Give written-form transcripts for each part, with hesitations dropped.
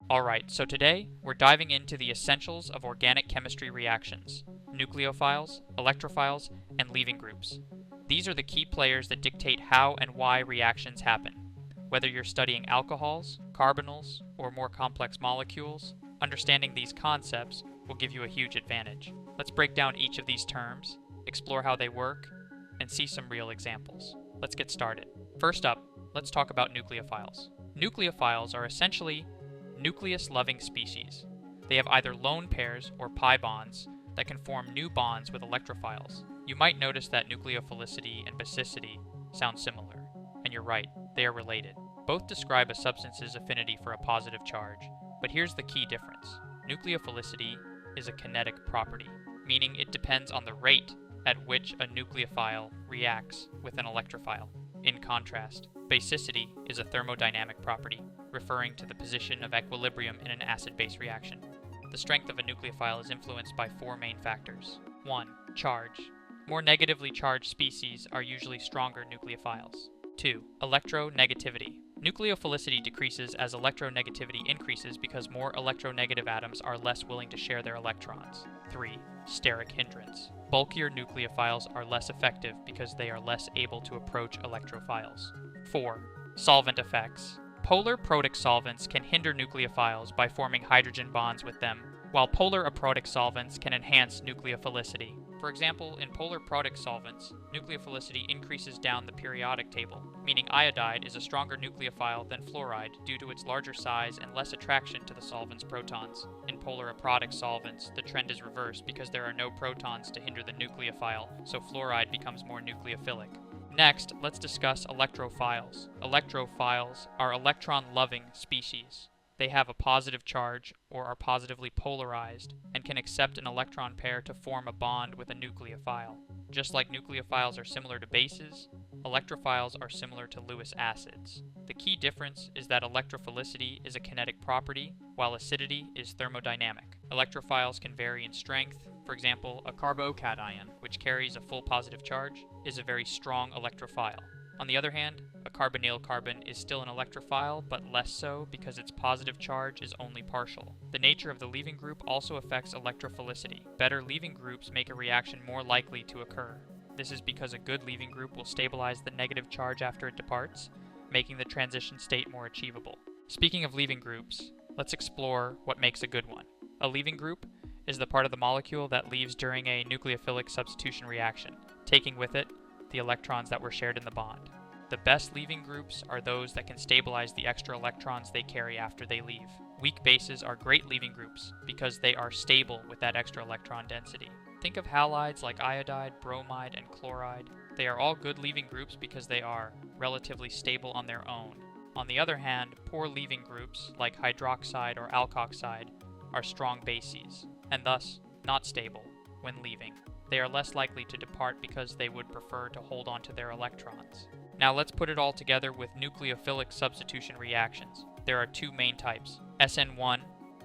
Alright, so today we're diving into the essentials of organic chemistry reactions: nucleophiles, electrophiles, and leaving groups. These are the key players that dictate how and why reactions happen. Whether you're studying alcohols, carbonyls, or more complex molecules, understanding these concepts will give you a huge advantage. Let's break down each of these terms, explore how they work, and see some real examples. Let's get started. First up, let's talk about nucleophiles. Nucleophiles are essentially nucleus-loving species. They have either lone pairs or pi bonds that can form new bonds with electrophiles. You might notice that nucleophilicity and basicity sound similar, and you're right, they are related. Both describe a substance's affinity for a positive charge, but here's the key difference. Nucleophilicity is a kinetic property, meaning it depends on the rate at which a nucleophile reacts with an electrophile. In contrast, basicity is a thermodynamic property, referring to the position of equilibrium in an acid-base reaction. The strength of a nucleophile is influenced by four main factors. 1. Charge. More negatively charged species are usually stronger nucleophiles. 2. Electronegativity. Nucleophilicity decreases as electronegativity increases because more electronegative atoms are less willing to share their electrons. 3. Steric hindrance. Bulkier nucleophiles are less effective because they are less able to approach electrophiles. 4. Solvent effects. Polar protic solvents can hinder nucleophiles by forming hydrogen bonds with them, while polar aprotic solvents can enhance nucleophilicity. For example, in polar protic solvents, nucleophilicity increases down the periodic table, meaning iodide is a stronger nucleophile than fluoride due to its larger size and less attraction to the solvent's protons. In polar aprotic solvents, the trend is reversed because there are no protons to hinder the nucleophile, so fluoride becomes more nucleophilic. Next, let's discuss electrophiles. Electrophiles are electron-loving species. They have a positive charge or are positively polarized and can accept an electron pair to form a bond with a nucleophile. Just like nucleophiles are similar to bases, electrophiles are similar to Lewis acids. The key difference is that electrophilicity is a kinetic property, while acidity is thermodynamic. Electrophiles can vary in strength. For example, a carbocation, which carries a full positive charge, is a very strong electrophile. On the other hand, a carbonyl carbon is still an electrophile, but less so because its positive charge is only partial. The nature of the leaving group also affects electrophilicity. Better leaving groups make a reaction more likely to occur. This is because a good leaving group will stabilize the negative charge after it departs, making the transition state more achievable. Speaking of leaving groups, let's explore what makes a good one. A leaving group is the part of the molecule that leaves during a nucleophilic substitution reaction, taking with it the electrons that were shared in the bond. The best leaving groups are those that can stabilize the extra electrons they carry after they leave. Weak bases are great leaving groups because they are stable with that extra electron density. Think of halides like iodide, bromide, and chloride. They are all good leaving groups because they are relatively stable on their own. On the other hand, poor leaving groups like hydroxide or alkoxide are strong bases, and thus not stable when leaving. They are less likely to depart because they would prefer to hold on to their electrons. Now let's put it all together with nucleophilic substitution reactions. There are two main types, SN1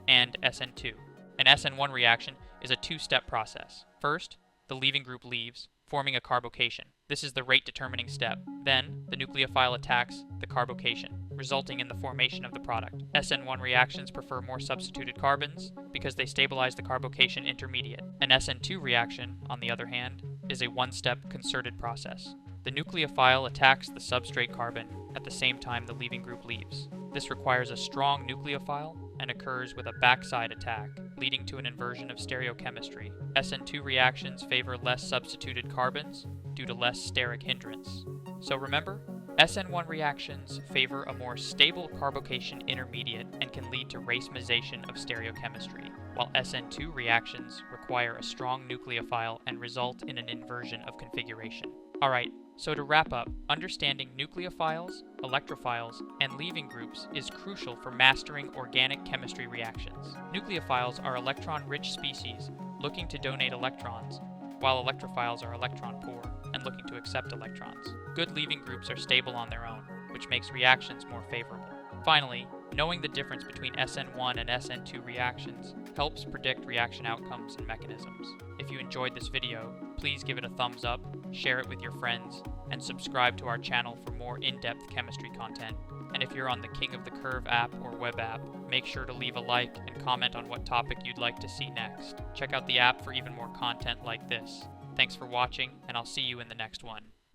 and SN2. An SN1 reaction is a two-step process. First, the leaving group leaves, forming a carbocation. This is the rate-determining step. Then, the nucleophile attacks the carbocation, resulting in the formation of the product. SN1 reactions prefer more substituted carbons because they stabilize the carbocation intermediate. An SN2 reaction, on the other hand, is a one-step concerted process. The nucleophile attacks the substrate carbon at the same time the leaving group leaves. This requires a strong nucleophile and occurs with a backside attack, leading to an inversion of stereochemistry. SN2 reactions favor less substituted carbons due to less steric hindrance. So remember, SN1 reactions favor a more stable carbocation intermediate and can lead to racemization of stereochemistry, while SN2 reactions require a strong nucleophile and result in an inversion of configuration. Alright, so to wrap up, understanding nucleophiles, electrophiles, and leaving groups is crucial for mastering organic chemistry reactions. Nucleophiles are electron-rich species looking to donate electrons, while electrophiles are electron-poor and looking to accept electrons. Good leaving groups are stable on their own, which makes reactions more favorable. Finally, knowing the difference between SN1 and SN2 reactions helps predict reaction outcomes and mechanisms. If you enjoyed this video, please give it a thumbs up, share it with your friends, and subscribe to our channel for more in-depth chemistry content. And if you're on the King of the Curve app or web app, make sure to leave a like and comment on what topic you'd like to see next. Check out the app for even more content like this. Thanks for watching, and I'll see you in the next one.